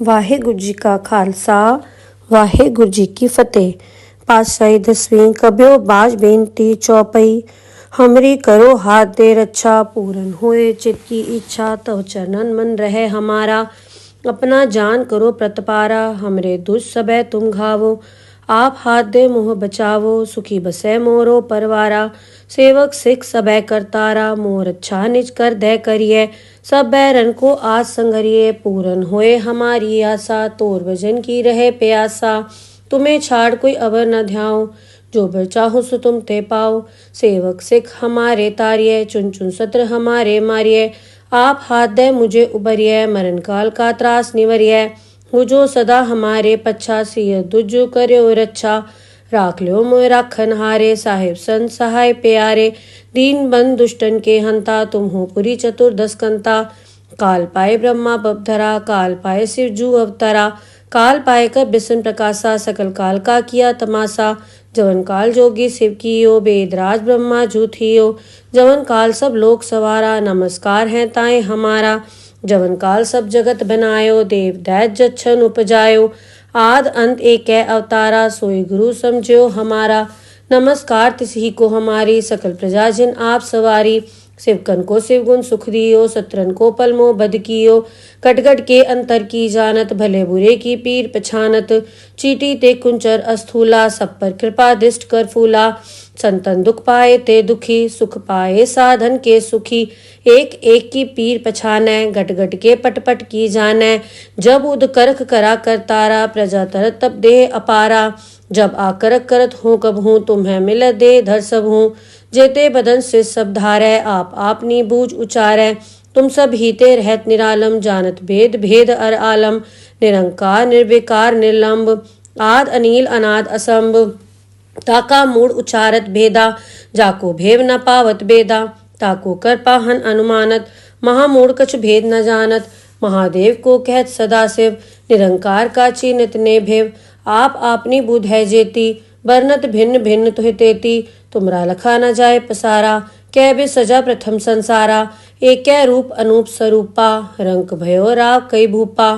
ਵਾਹਿਗੁਰੂ ਜੀ ਕਾ ਖਾਲਸਾ ਵਾਹਿਗੁਰੂ ਜੀ ਕੀ ਫਤਿਹ। ਪਾਤਸ਼ਾਹੀ ਦਸਵੀਂ ਕਬਿਓ ਬਾਜ ਬੇਨਤੀ ਚੌਪਈ। हमरी करो हाथ दे रक्षा, पूरन होए चित की इच्छा, तव चरणन मन रहे हमारा। अपना जान करो प्रतपारा, हमरे दुष्ट सबे तुम घावो। आप हाथ दे मुँह बचावो, सुखी बसे मोरो परवारा। सेवक सिख सबे करतारा, मोर अच्छा निज कर दे करिए। सब बैरन को आज संगरिए, पूरन होए हमारी आशा। तोर भजन की रहे प्यासा, तुम्हें छाड़ कोई अवर न ध्याओ। जो बर चाहो सो तुम ते पाओ। सेवक सिख हमारे तारिये, चुन चुन सत्र हमारे मारिये। आप हाथ दे मुझे उबरिये, मरण काल का त्रास निवरिये। हो जो सदा हमारे पच्छा, सिय दुजो करो रक्षा। राख लो मोय राखन हारे, साहिब संत सहाय प्यारे। दीन बंद दुष्टन के हंता, तुम हो पुरी चतुर्दश कंता। काल पाए ब्रह्मा बपधरा, काल पाए शिव जू अवतरा। काल पाए कर बिसन प्रकाशा, सकल काल का किया तमाशा। जवन काल जोगी शिव कियो, वेदराज ब्रह्मा जू थियो। जवन काल सब लोक सवारा, नमस्कार है ताए हमारा। जवन काल सब जगत बनायो, देव दैत जच्छन उपजायो। आद अंत एक अवतारा, सोई गुरु समझो हमारा। नमस्कार तिसही को हमारी, सकल प्रजा जिन आप सवारी। शिवकन को शिव गुण सुख दियो, सत्रन को पलमो बद कियो। कटगट के अंतर की जानत, भले बुरे की पीर पछानत। चीटी ते कुंचर अस्थूला, सब पर कृपा दृष्ट कर फूला। संतन दुख पाए ते दुखी, सुख पाए साधन के सुखी। एक एक की पीर पछानै, गट गट के पट पट की जानै। जब उद करख करा करतारा, प्रजा तरत तब देह अपारा। जब आकरक करत हूँ कब हूँ, तुम्हें मिल दे धर सब हूँ। जेते बदन से सब धारै, आप आपनी बूझ उचारै। तुम सब हीते रहत निरालम, जानत भेद भेद अर आलम। निरंकार निर्विकार निर्लंब, आद अनील अनाद असंभ। ताका मूड उचारत भेदा, जाको भेव न पावत बेदा। ताको कर पाहन अनुमानत, महामूड कछ भेद न जानत। महादेव को कहत सदा शिव, निरंकार का चीनत ने भेव। आप आपनी बुध है जेती, बरनत भिन्न भिन्न तुहि तेती। तुमरा लखा न जाए पसारा, कै बे सजा प्रथम संसारा। एक रूप अनूप स्वरूपा, रंक भयो राव कई भूपा।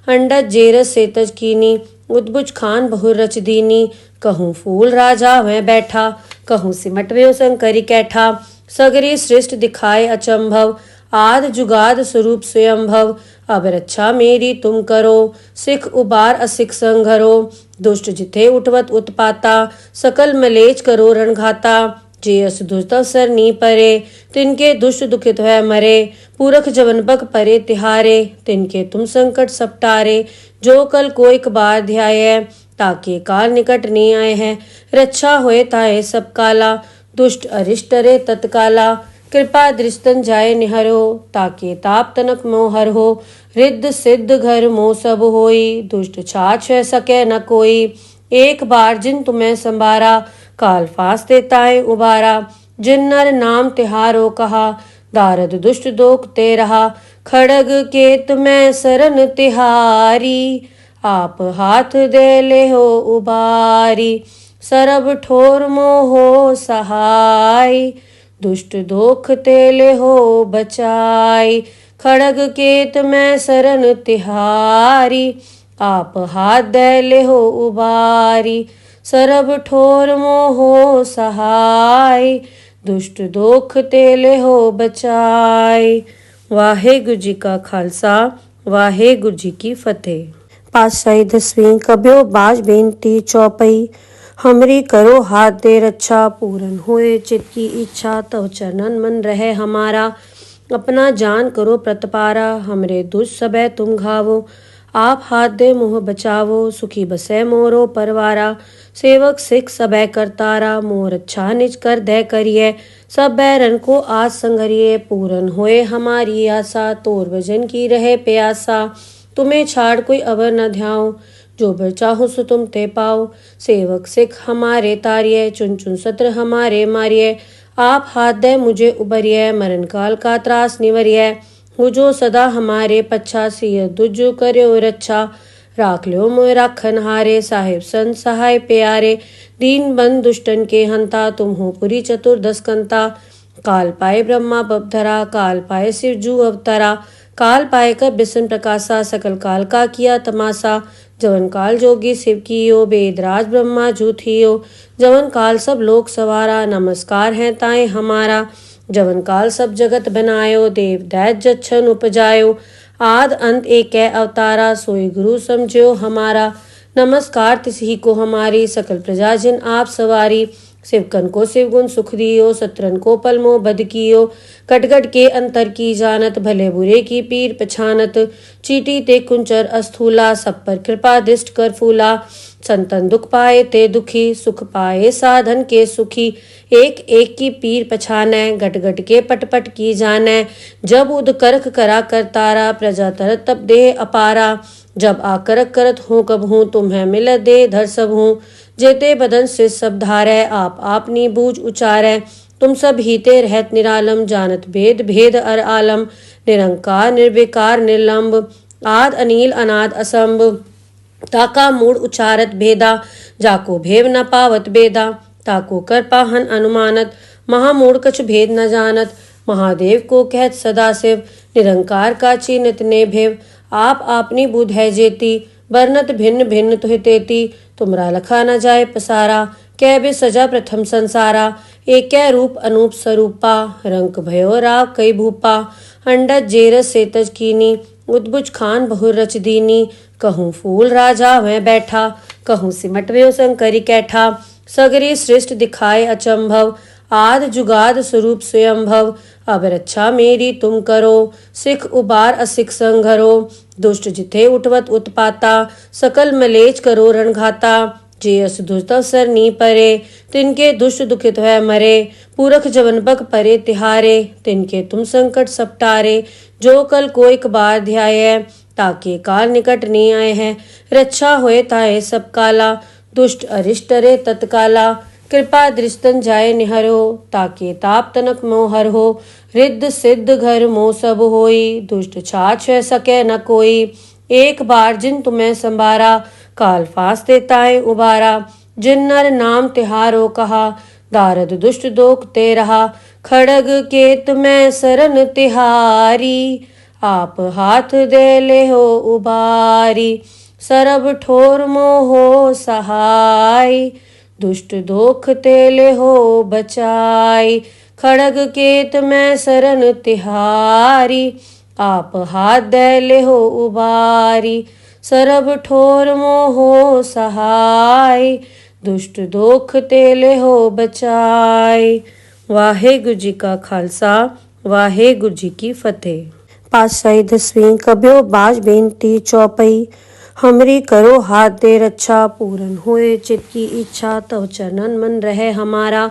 अंडज जेरस सेतज कीनी, उद्भुज खान बहुर रच दीनी। कहूँ फूल राजा वह बैठा, कहूँ सिमट व्यो शंकरी कैठा। सगरी सृष्ट दिखाए अचंभव, आद जुगाद स्वरूप स्वयंभव। अब रक्षा मेरी तुम करो, सिख उबार असिख संघरो। दुष्ट जिथे उठवत उत्पाता, सकल मलेच करो रणघाता। जे अस दुष्ट अवसर नी परे, तिनके दुष्ट दुखित है मरे। पूरख जवन बक परे तिहारे, तिनके तुम संकट सपटारे। जो कल को एक बार ध्याय, ताके काल निकट नहीं आए हैं। रक्षा होए ताए सब काला, दुष्ट अरिष्ट रे तत्काला। कृपा दृष्टन जाए निहरो, ताके ताप तनक मोहर हो। रिद्ध सिद्ध घर मोह सब होई, दुष्ट छाछ सके न कोई। एक बार जिन तुम्हें संभारा, काल फास देताए उबारा। जिन नर नाम तिहारो कहा, दारद दुष्ट दोख ते रहा। खड़ग केत में सरन तिहारी, आप हाथ दे ले हो उबारी। सरब ठोर मोहो सहाय, दुष्ट दोख तेले हो बचाई। खड़ग केत में सरन तिहारी, आप हाथ दे ले हो उबारी। सरब ठोर मोहो सहाय, दुष्ट दोख तेले हो बचाई। वाहेगुरु जी का खालसा वाहेगुरु जी की फतेह। पातशाही दसवीं कबियो बाज बेनती चौपई। हमरी करो हाथ दे रक्षा, पूरन होए चित की इच्छा। तव चरणन मन रहे हमारा। अपना जान करो प्रतपारा, हमरे दुष्ट सबे तुम घावो। आप हाथ दे मुँह बचावो, सुखी बसे मोरो परवारा। सेवक सिख सबे करतारा, मोर अच्छा निज कर दे करिए। सब बैरन को आज संगरिए, पूरन होए हमारी आशा। तोर भजन की रहे प्यासा, तुम्हें छाड़ कोई अवर न ध्याओ। जो बर चाहो सो तुम ते पाओ। सेवक सिख हमारे तारिये, चुन चुन सत्र हमारे मारिये। आप हाथ दे मुझे उबरिये, मरण काल का त्रास निवरिये। हो जो सदा हमारे पच्छा, सिय दुजो करो रक्षा। राख लो मोय राखन हारे, साहिब संत सहाय प्यारे। दीन बंद दुष्टन के हंता, तुम हो पुरी चतुर्दश कंता। काल पाए ब्रह्मा बपधरा, काल पाए शिव जू अवतरा। काल पाए कर बिसन प्रकाशा सकल काल का किया तमाशा। जवन काल जोगी शिव कियो वेदराज ब्रह्मा जूथियो। जवन काल सब लोक सवारा नमस्कार है ताए हमारा। जवन काल सब जगत बनायो देव दैत जच्छन उपजायो। आद अंत एक अवतारा सोई गुरु समझो हमारा। नमस्कार तिसही को हमारी सकल प्रजा जिन आप सवारी। शिवकन को शिवगुण सुख दियो सत्रन को पलमो बद कियो। कटगट के अंतर की जानत भले बुरे की पीर पछानत। चीटी ते कुंचर अस्थूला सब पर कृपा दृष्ट कर फूला। संतन दुख पाए ते दुखी सुख पाए साधन के सुखी। एक एक की पीर पछानै गट गट के पट पट की जानै। जब उद करख करा कर तारा प्रजा तरत तब देह अपारा। जब आकरक करत हूँ कब हूँ तुम्हें मिल दे धर सब हूँ। जेते बदन से सब धारै आप आपनी बूझ उचारै। तुम सब हीते रहत निरालम जानत भेद भेद अर आलम। निरंकार निर्विकार निर्लंब आद अनील अनाद असंभ। ताका मूड उचारत भेदा जाको भेव न पावत बेदा। ताको कर पाहन अनुमानत महामूड कछ भेद न जानत। महादेव को कहत सदा शिव निरंकार का चीनत ने भेव। आप आपनी बुध है जेती वर्णत भिन्न भिन्न तुह तेती। तुमरा लखा न जाए पसारा कै बे सजा प्रथम संसारा। एक रूप अनूप स्वरूपा रंक भयो राव कई भूपा। अंडज जेरस सेतज कीनी उद्भुज खान बहुर रच दीनी। कहूँ फूल राजा वह बैठा कहूँ सिमट व्यो शंकरी कैठा। सगरी सृष्ट दिखाए अचंभव आद जुगाद स्वरूप स्वयंभव। अब रक्षा मेरी तुम करो सिख उबार असिख संघरो। दुष्ट जिथे उठवत उत्पाता सकल मलेच करो रणघाता। जे अस दुष्ट अवसर नी परे तिनके दुष्ट दुखित है मरे। पूरख जवन बक परे तिहारे तिनके तुम संकट सपटारे। जो कल को एक बार ध्याय ताके काल निकट नहीं आए हैं। रक्षा होए ताए सब काला दुष्ट अरिष्ट रे तत्काला। कृपा दृष्टन जाय निहरो ताके ताप तनक मोहर हो। रिद्ध सिद्ध घर मोह सब होई दुष्ट छाछ सके न कोई। एक बार जिन तुम्हें संभारा काल फांस देताए उबारा। जिन नर नाम तिहारो कहा दारद दुष्ट दोख ते रहा। खड़ग केत में सरन तिहारी आप हाथ दे ले हो उबारी। सरब ठोर मोहो सहाय दुष्ट दोख तेले हो बचाई। खड़ग केत में सरन तिहारी आप हाथ दे ले हो उबारी। सरब ठोर मोहो सहाय दुष्ट दोख तेले हो बचाई। वाहेगुरु जी का खालसा वाहेगुरु जी की फतेह। पातशाही 10वीं कब्यो बाज बेनती चौपई। हमरी करो हाथ दे रक्षा पूरन होए चित की इच्छा। तव चरणन मन रहे हमारा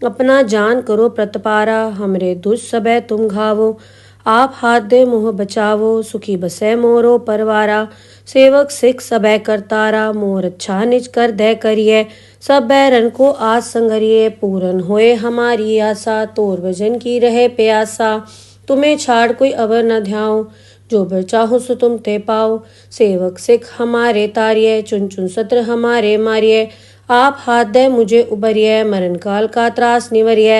अपना जान करो प्रतपारा। हमरे दुष्ट सबे तुम घावो आप हाथ दे मोह बचावो। सुखी बसे मोरो परवारा सेवक सिख सबे करतारा। मोर अच्छा निज कर दे करिए सब बैरन को आज संगरिए। पूरन होए हमारी आशा तोर भजन की रहे प्यासा। तुम्हें छाड़ कोई अवर न ध्याओ जो बर चाहो सो तुम ते पाओ। सेवक सिख हमारे तारिये चुन चुन सत्र हमारे मारिये। आप हाथ दे मुझे उबरिये मरण काल का त्रास निवरिये।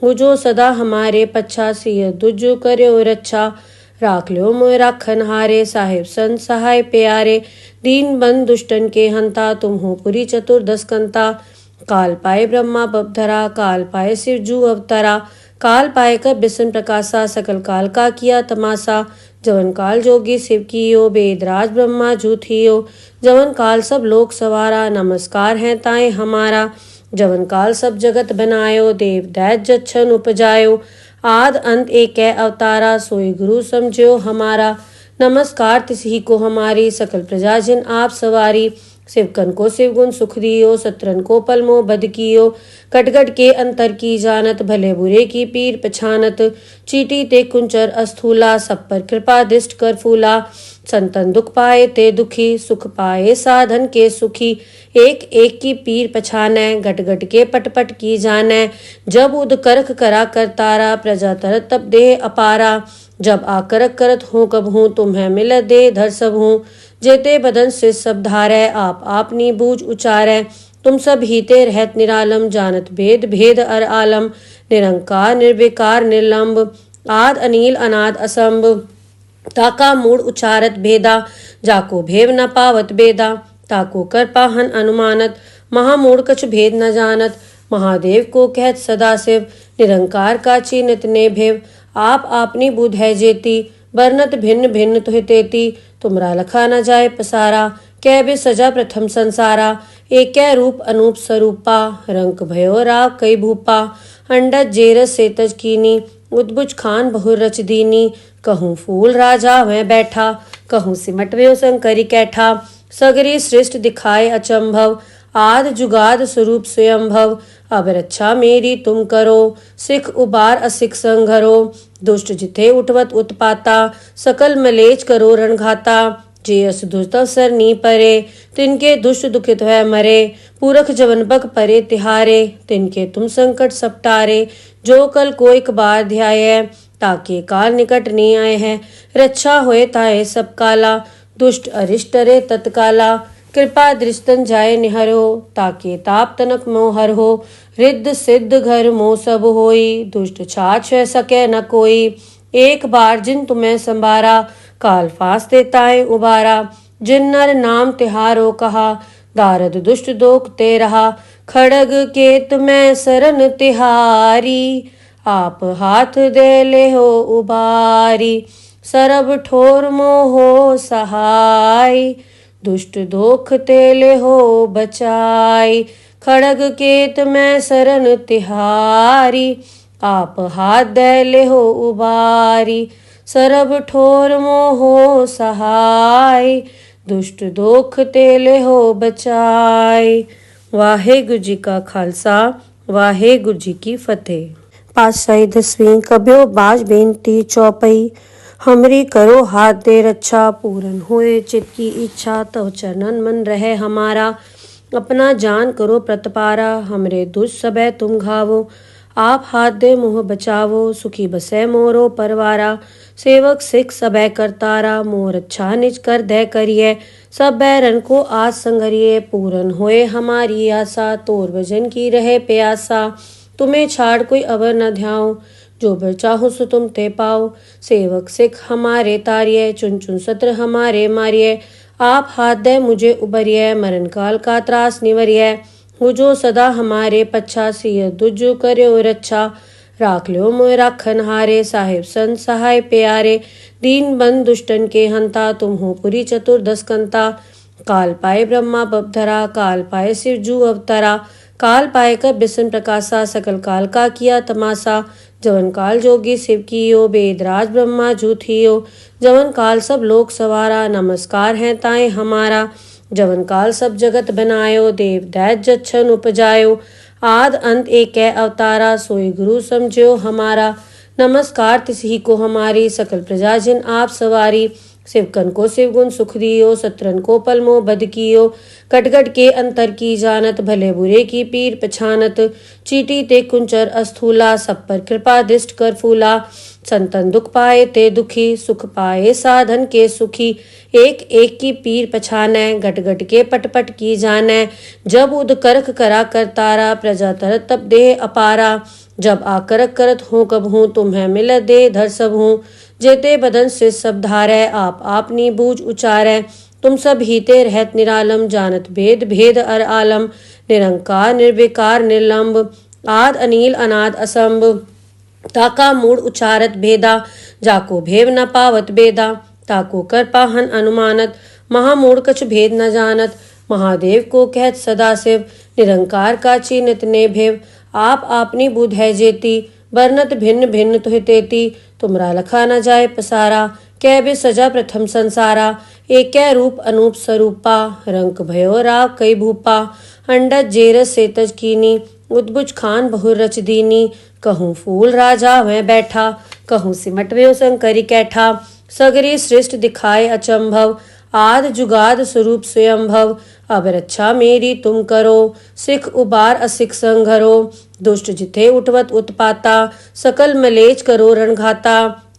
हो जो सदा हमारे पच्छा सिय दुजो कर्यो रक्षा। राख लो मोय राखन हारे साहिब संत सहाय प्यारे। दीन बंद दुष्टन के हंता तुम हो पुरी चतुर्दश कंता। काल पाए ब्रह्मा बपधरा काल पाए शिव जू अवतरा। काल पाए कर बिसन प्रकाशा सकल काल का किया तमाशा। जवन काल जोगी शिव कियो वेदराज ब्रह्मा जूथियो। जवन काल सब लोक सवारा नमस्कार है ताए हमारा। जवन काल सब जगत बनायो देव दैत जच्छन उपजायो। आद अंत एक अवतारा सोई गुरु समझो हमारा। नमस्कार तिसही को हमारी सकल प्रजा जिन आप सवारी। शिवकन को शिवगुण सुख दियो सत्रन को पलमो बद कियो। कटगट के अंतर की जानत भले बुरे की पीर पछानत। चीटी ते कुंचर अस्थूला सब पर कृपा दृष्ट कर फूला। संतन दुख पाए ते दुखी सुख पाए साधन के सुखी। एक एक की पीर पछानै गट गट के पट पट की जानै। जब उद करख करा कर तारा प्रजा तरत तब देह अपारा। जब आकरक करत हूँ कब हूँ तुम्हें मिल दे धर सब हूँ। जेते बदन से सब धारै आप आपनी बूझ उचारै। तुम सब हीते रहत निरालम जानत भेद भेद अर आलम। निरंकार निर्विकार निर्लंब आद अनील अनाद असंभ। ताका मूड उचारत भेदा, जाको भेव न पावत बेदा, ताको कर पाहन अनुमानत, महामूड कछ भेद न जानत, महादेव को कहत सदा शिव, निरंकार का चीनित ने भेव, आप आपनी बुध है जेती, बरनत भिन्न भिन्न तुहि तेती, तुमरा लखा न जाए पसारा, कै बे सजा प्रथम संसारा, एक रूप अनूप स्वरूपा, रंक भयो राव कई भूपा, अंडज जेरस सेतज कीनी, उद्बुज खान बहुर रच दीनी, कहूँ फूल राजा वह बैठा, कहूँ सिमट व्यो शंकरी कैठा, सगरी सृष्ट दिखाए अचंभव, आद जुगाद स्वरूप स्वयंभव, अब रक्षा मेरी तुम करो, सिख उबार असिख संघरो, दुष्ट जिथे उठवत उत्पाता, सकल मलेच करो रणघाता, जे अस दुष्ट अवसर नी परे, तिनके दुष्ट दुखित वह मरे, पूरख जवन बक परे तिहारे, तिनके तुम संकट सपटारे, जो कल को एक बार ध्याय, ताके काल निकट नहीं आए हैं, रक्षा होए ताए सब काला, दुष्ट अरिष्ट रे तत्काला, कृपा दृष्टन जाए निहरो, ताके ताप तनक मोहर हो, रिद्ध सिद्ध घर मोह सब होई, दुष्ट छाछ सके न कोई, एक बार जिन तुम्हें संभारा, काल फास्ते ताए उबारा, जिन नर नाम तिहारो कहा, दारद दुष्ट दोख ते रहा, खड़ग के तुम्हें सरन तिहारी, आप हाथ दे ले हो उबारी, सरब ठोर मोहो सहाय, दुष्ट दोख तेले हो बचाई, खड़ग केत में सरन तिहारी, आप हाथ दे ले हो उबारी, सरब ठोर मोहो सहाय, दुष्ट दोख तेले हो बचाई। वाहेगुरु जी का खालसा, वाहेगुरु जी की फतेह। पातशाही 10वीं कब्यो बाज बेनती चौपई, हमरी करो हाथ दे रक्षा, पूरन होए चित की इच्छा, तव चरणन मन रहे हमारा, अपना जान करो प्रतपारा, हमरे दुष्ट सबे तुम घावो, आप हाथ दे मुँह बचावो, सुखी बसे मोरो परवारा, सेवक सिख सबे करतारा, मोर अच्छा निज कर दे करिए, सब बैरन को आज संगरिए, पूरन होए हमारी आशा, तोर भजन की रहे प्यासा, तुम्हें छाड़ कोई अवर न ध्याओ, जो बर चाहो सो तुम ते पाओ, सेवक सिख हमारे तारिये, चुन चुन सत्र हमारे मारिये, आप हाथ दे मुझे उबरिये, मरण काल का त्रास निवरिये, हो जो सदा हमारे पच्छा, सिय दुजु कर्यो रक्षा, राख लो मोय राखन हारे, साहिब संत सहाय प्यारे, दीन बंद दुष्टन के हंता, तुम हो पुरी चतुर्दश कंता, काल पाए ब्रह्मा बपधरा, काल पाए शिव जू अवतरा, काल पाए कर बिसन प्रकाशा, सकल काल का किया तमाशा, जवन काल जोगी शिव कियो, वेदराज ब्रह्मा जूथियो, जवन काल सब लोक सवारा, नमस्कार है ताए हमारा, जवन काल सब जगत बनायो, देव दैत जच्छन उपजायो, आद अंत एक अवतारा, सोई गुरु समझो हमारा, नमस्कार तिसही को हमारी, सकल प्रजा जिन आप सवारी, शिवकन को शिवगुण सुख दियो, सत्रन को पलमो बद कियो, कटगट के अंतर की जानत, भले बुरे की पीर पछानत, चीटी ते कुंचर अस्थूला, सब पर कृपा दृष्ट कर फूला, संतन दुख पाए ते दुखी, सुख पाए साधन के सुखी, एक एक की पीर पछाने, गट गट के पट पट की जाने, जब उद करख करा कर तारा, प्रजा तरत तब देह अपारा, जब आकरक करत हूँ कब हूँ, तुम्हें मिल दे धर सब हूँ, जेते बदन से सब धारै, आप आपनी बूझ उचारै, तुम सब हीते रहत निरालम, जानत भेद भेद अर आलम, निरंकार निर्विकार निर्लंब, आद अनील अनाद असंभ, ताका मूड उचारत भेदा, जाको भेव न पावत बेदा, ताको कर पाहन अनुमानत, महामूड कछ भेद न जानत, महादेव को कहत सदा शिव, निरंकार का चीनित ने भेव, आप आपनी बुध है जेती, बरनत भिन्न भिन्न तुहि तेती, तुमरा लखा न जाए पसारा, कै बे सजा प्रथम संसारा, एक रूप अनूप स्वरूपा, रंक भयो राव कई भूपा, अंडज जेरस सेतज कीनी, उद्बुज खान बहुर रच दीनी, कहूँ फूल राजा वह बैठा, कहूँ सिमट व्यो शंकरी कैठा, सगरी सृष्ट दिखाए अचंभव, आद जुगाद स्वरूप स्वयंभव, अब रक्षा मेरी तुम करो, सिख उबार असिख संघरो, दुष्ट जिथे उठवत उत्पाता, सकल मलेच करो रणघाता,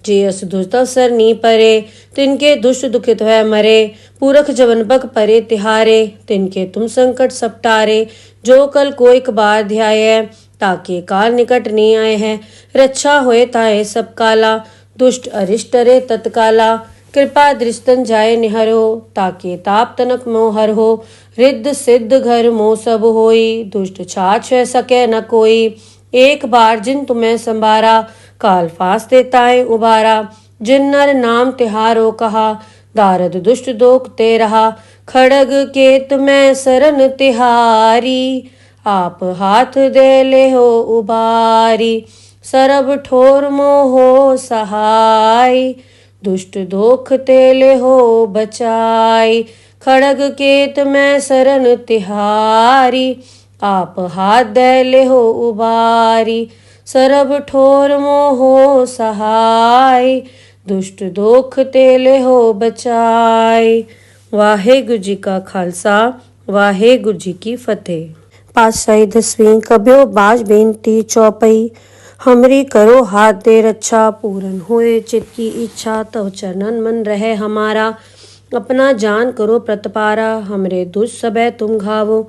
जे अस दुष्ट अवसर नी परे, तिनके दुष्ट दुखित वह मरे, पूरख जवन बक परे तिहारे, तिनके तुम संकट सपटारे, जो कल को एक बार ध्याय, ताके काल निकट नहीं आए हैं, रक्षा होए ताए सब काला, दुष्ट अरिष्ट रे तत्काला, कृपा दृष्टन जाय निहरो, ताके ताप तनक मोहर हो। रिद्ध सिद्ध घर मोह सब होई, दुष्ट छाछ सके न कोई। एक बार जिन तुम्हें संभारा, काल फास्ते ताए उबारा। जिन नर नाम तिहारो कहा, दारद दुष्ट दोख ते रहा। खड़ग केत में सरन तिहारी, आप हाथ दे ले हो उबारी। सरब ठोर मोहो सहाय, दुष्ट दोख तेले हो बचाई। खड़ग केत में सरन तिहारी, आप हाथ दे ले हो उबारी। सरब ठोर मोहो सहाय, दुष्ट दोख तेले हो बचाई। वाहेगुरु जी का खालसा, वाहेगुरु जी की फतेह। पातशाही 10वीं कब्यो बाज बेनती चौपई। हमरी करो हाथ दे रक्षा, पूरन होए चित की इच्छा। तव चरणन मन रहे हमारा, अपना जान करो प्रतपारा। हमरे दुष्ट सबे तुम घावो,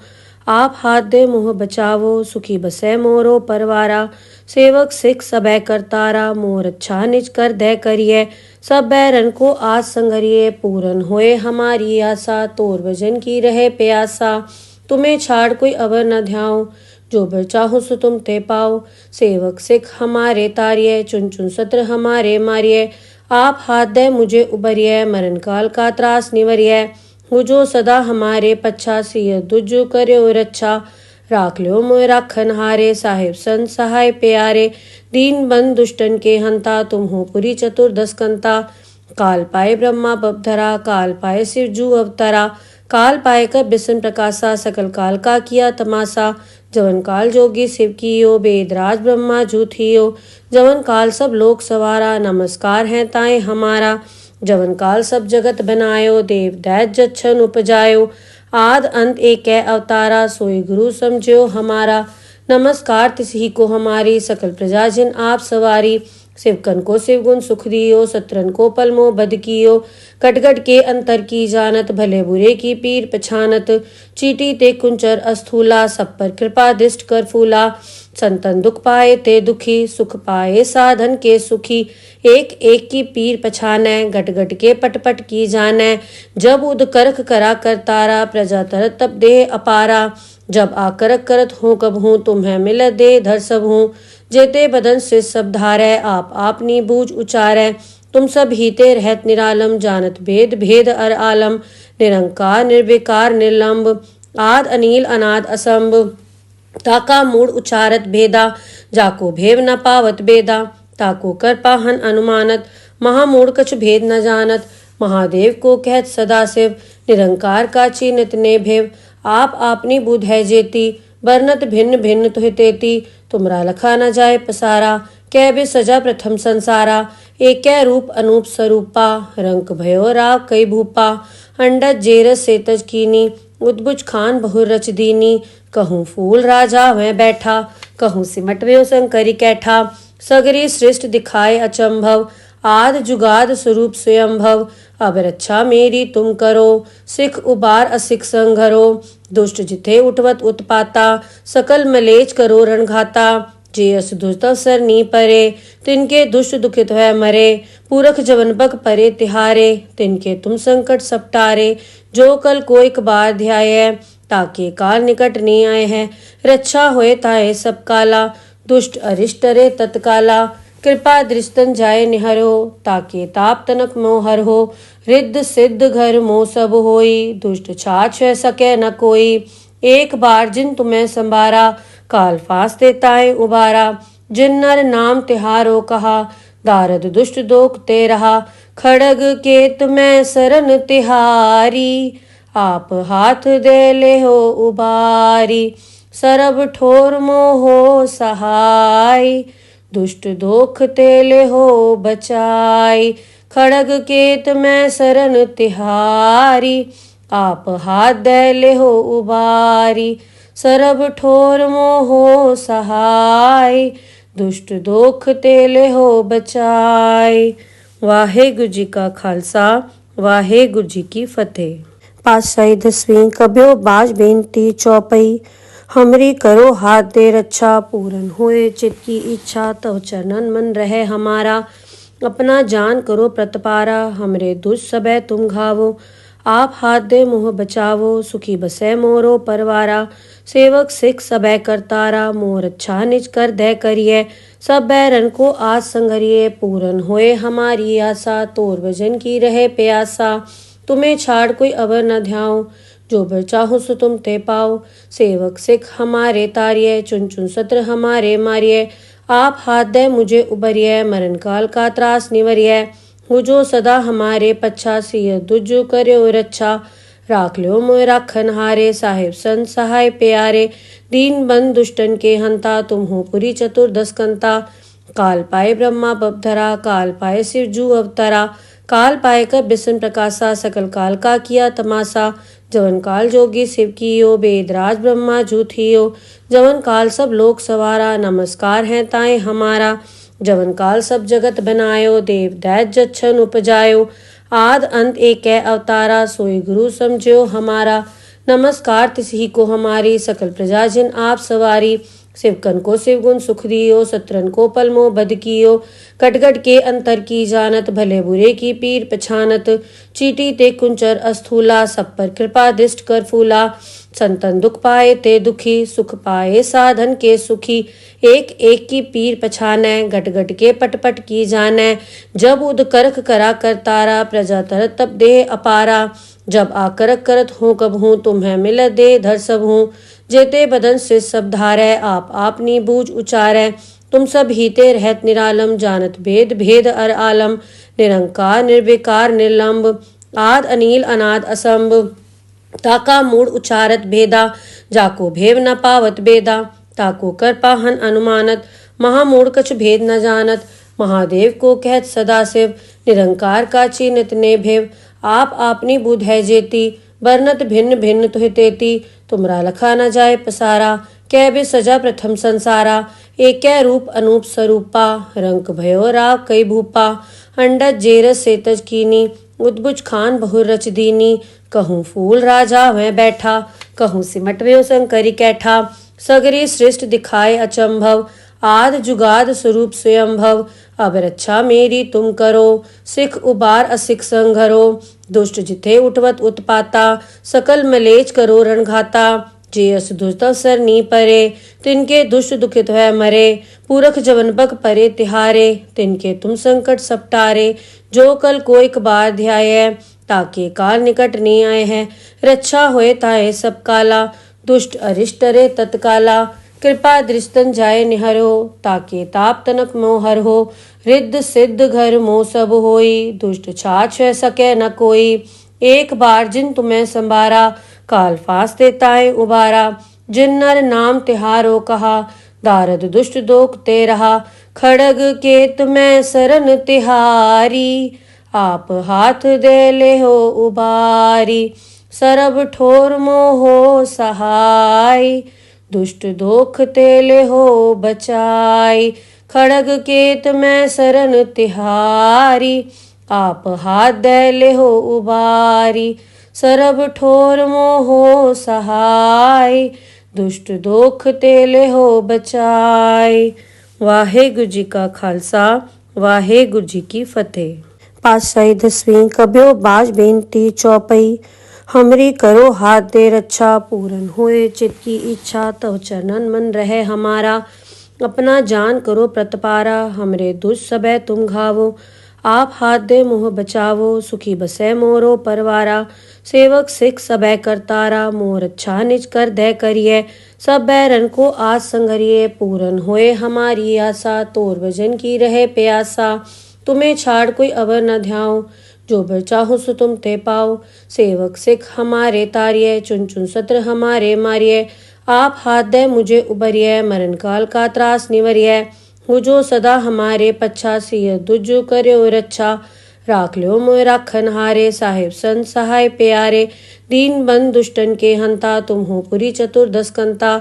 आप हाथ दे मोह बचावो। सुखी बसे मोरो परवारा, सेवक सिख सबे करतारा। मोर अच्छा निज कर दे करिए, सब बैरन को आज संगरिए। पूरन होए हमारी आशा, तोर भजन की रहे प्यासा। तुम्हें छाड़ कोई अवर न ध्याओ, जो बर चाहो सो तुम ते पाओ। सेवक सिख हमारे तारिये, चुन चुन सत्र हमारे मारिये। आप हाथ दे मुझे उबरिये, मरण काल का त्रास निवरिये। हो जो सदा हमारे पच्छा, सिय दुजु कर्यो रक्षा। राख लो मोय राखन हारे, साहिब संत सहाय प्यारे। दीन बंद दुष्टन के हंता, तुम हो पुरी चतुर्दश कंता। काल पाए ब्रह्मा बपधरा, काल पाए शिव जू अवतरा। काल पाए कर बिसन प्रकाशा, सकल काल का किया तमाशा। जवन काल जोगी शिव कियो, वेदराज ब्रह्मा जू थियो। जवन काल सब लोक सवारा, नमस्कार है ताए हमारा। जवन काल सब जगत बनायो, देव दैत जच्छन उपजायो। आद अंत एक अवतारा, सोई गुरु समझो हमारा। नमस्कार तिसही को हमारी, सकल प्रजा जिन आप सवारी। शिवकन को शिवगुण सुख दियो, सत्रन को पलमो बद कियो। कटगट के अंतर की जानत, भले बुरे की पीर पछानत। चीटी ते कुंचर अस्थूला, सब पर कृपा दृष्ट कर फूला। संतन दुख पाए ते दुखी, सुख पाए साधन के सुखी। एक एक की पीर पछानै, गट गट के पट पट की जानै। जब उद करख करा कर तारा, प्रजा तरत तब देह अपारा। जब आकरक करत हूँ कब हूँ, तुम्हें मिल दे धर सब हूँ। जेते बदन से सब धारै, आप आपनी बूझ उचारै। तुम सब हीते रहत निरालम, जानत भेद भेद अर आलम। निरंकार निर्विकार निर्लंब, आद अनील अनाद असंभ। ताका मूड उचारत भेदा, जाको भेव न पावत बेदा। ताको कर पाहन अनुमानत, महामूढ़ कछु भेद न जानत। महादेव को कहत सदा शिव, निरंकार का चीनत ने भेव। आप आपनी बुध है जेती, बरनत भिन्न भिन्न तुहि तेती। तुमरा लखा न जाय पसारा, कै बे सजा प्रथम संसारा। एक रूप अनूप स्वरूपा, रंक भयो राव कई भूपा। अंडज जेरस सेतज कीनी, उद्भुज खान बहु रच दीनी। कहूँ फूल राजा वह बैठा, कहूँ सिमट व्यो शंकरी कैठा। सगरी सृष्ट दिखाए अचंभव, आद जुगाद स्वरूप स्वयंभव। अब रक्षा मेरी तुम करो, सिख उबार असिख संघरो। दुष्ट जिथे उठवत उत्पाता, सकल मलेच करो रणघाता। जे अस दुष्ट अवसर नी परे, तिनके दुष्ट दुखित है मरे। पूरख जवन बग परे तिहारे, तिनके तुम संकट सपटारे। जो कल को एक बार ध्याय, ताके काल निकट नहीं आए हैं। रक्षा होए ताए सब काला, दुष्ट अरिष्ट रे तत्काला। कृपा दृष्टन जाय निहरो, ताके ताप तनक मोहर हो। रिद्ध सिद्ध घर मोह सब होई, दुष्ट छाछ सके न कोई। एक बार जिन तुम्हें संभारा, काल फास्ते ताए उबारा। जिन नर नाम तिहारो कहा, दारद दुष्ट दोख ते रहा। खड़ग केत में सरन तिहारी, आप हाथ दे ले हो उबारी। सरब ठोर मोहो सहाय, दुष्ट दोख तेले हो बचाई। खड़ग केत में सरन तिहारी, आप हाथ दे ले हो उबारी। सरब ठोर मोहो सहाय, दुष्ट दोख तेले हो बचाई। वाहेगुरु जी का खालसा, वाहेगुरु जी की फतेह। पातशाही 10वीं कब्यो बाज बेनती चौपई। हमरी करो हाथ दे रक्षा, पूरन होए चित की इच्छा। तव चरणन मन रहे हमारा, अपना जान करो प्रतपारा, हमरे दुष्ट सबे तुम घावो। आप हाथ दे मुँह बचावो, सुखी बसै मोरो परवारा। सेवक सिख सबे करतारा, मोर अच्छा निज कर दे करिए। सब बैरन को आज संगरिए, पूरन होए हमारी आशा। तोर भजन की रहे प्यासा, तुम्हें छाड़ कोई अवर न ध्याओ। जो बर चाहो सो तुम ते पाओ। सेवक सिख हमारे तारिये, चुन चुन सत्र हमारे मारिये। आप हाथ दे मुझे उबरिये, मरण काल का त्रास निवरिये। हो जो सदा हमारे पच्छा, सिय दुजु कर्यो रक्षा। राख ल्यो मोय राखन हारे, साहिब संत सहाय प्यारे। दीन बंद दुष्टन के हंता, तुम हो पुरी चतुर्दश कंता। काल पाए ब्रह्मा बपधरा, काल पाए शिव जू अवतरा। काल पाए कर बिसन प्रकाशा, सकल काल का किया तमाशा। जवन काल जोगी शिव कियो, बेदराज ब्रह्मा जू थियो। जवन काल सब लोक सवारा, नमस्कार है ताए हमारा। जवन काल सब जगत बनायो, देव दैत जच्छन उपजायो। आद अंत एक अवतारा, सोई गुरु समझो हमारा। नमस्कार तिसही को हमारी, सकल प्रजा जिन आप सवारी। शिवकन को शिवगुण सुख दियो, सत्रन को पलमो बद कियो। कटगट के अंतर की जानत, भले बुरे की पीर पछानत। चीटी ते कुंचर अस्थूला, सब पर कृपा दृष्ट कर फूला। संतन दुख पाए ते दुखी, सुख पाए साधन के सुखी। एक एक की पीर पछानै, घट घट के पट पट की जानै। जब उद करख करा करतारा, प्रजा तरत तब देह अपारा। जब आकरक करत हूँ कब हूँ, तुम्हें मिल दे धर सब हूँ। जेते बदन से सब धारै, आप आपनी बूझ उचारै। तुम सब हीते रहत निरालम, जानत भेद भेद अर आलम। निरंकार निर्विकार निर्लंब, आद अनील अनाद असंभ। ताका मूड उचारत भेदा, जाको भेव न पावत बेदा। ताको कर पाहन अनुमानत, महामूढ़ कछ भेद न जानत। महादेव को कहत सदाशिव, निरंकार का चीनत ने भेव। आप आपनी बुध है जेती, बरनत भिन्न भिन्न तुहि तेती। तुमरा लखा न जाए पसारा, कै बे सजा प्रथम संसारा। एक रूप अनूप स्वरूपा, रंक भयो राव कई भूपा। अंडज जेरस सेतज कीनी, उद्भुज खान बहुर रच दीनी। कहूँ फूल राजा वह बैठा, कहूँ सिमट व्यो शंकरी कैठा। सगरी सृष्ट दिखाए अचंभव, आद जुगाद स्वरूप स्वयंभव। अब रक्षा मेरी तुम करो, सिख उबार असिख संघरो। दुष्ट जिथे उठवत उत्पाता, सकल मलेच करो रणघाता। जे अस दुष्ट अवसर नी परे, तिनके दुष्ट दुखित है मरे। पूरख जवन बग परे तिहारे, तिनके तुम संकट सपटारे। जो कल को एक बार ध्याय, ताके काल निकट नी आए हैं। रक्षा होए ताए सब काला, दुष्ट अरिष्ट रे तत्काला। कृपा दृष्टन जाए निहरो, ताके ताप तनक मोहर हो। रिद्ध सिद्ध घर मोह सब होई, दुष्ट छाछ सके न कोई। एक बार जिन तुम्हें संबारा, काल फास देताए उबारा। जिन नर नाम तिहारो कहा, दारद दुष्ट दोख ते रहा। खड़ग केत में सरन तिहारी, आप हाथ दे ले हो उबारी। सरब ठोर मोहो सहाय, दुष्ट दोख तेले हो बचाई। खड़ग केत में सरन तिहारी, आप हाथ दे ले हो उबारी। सरब ठोर मोहो सहाय, दुष्ट दोख तेले हो बचाई। वाहेगुरु जी का खालसा, वाहेगुरु जी की फतेह। पातशाही दसवीं कब्यो बाज बेनती चौपई। हमरी करो हाथ दे रक्षा, पूरन होए चित की इच्छा। तव चरणन मन रहे हमारा, अपना जान करो प्रतपारा। हमरे दुष्ट सबे तुम घावो, आप हाथ दे मुँह बचावो। सुखी बसै मोरो परवारा, सेवक सिख सबे करतारा। मोर अच्छा निज कर दे करिए, सब बैरन को आज संगरिए। पूरन होए हमारी आशा, तोर भजन की रहे प्यासा। तुम्हें छाड़ कोई अवर न ध्याओ, जो बर चाहो सो तुम ते पाओ। सेवक सिख हमारे तारिये, चुन चुन सत्र हमारे मारिये। आप हाथ दे मुझे उबरिये, मरण काल का त्रास निवरिये। हो जो सदा हमारे पच्छा, सिय दुजु कर्यो रक्षा। राख ल्यो मोय राखन हारे, साहिब संत सहाय प्यारे। दीन बंद दुष्टन के हंता, तुम हो पुरी चतुर्दश कंता।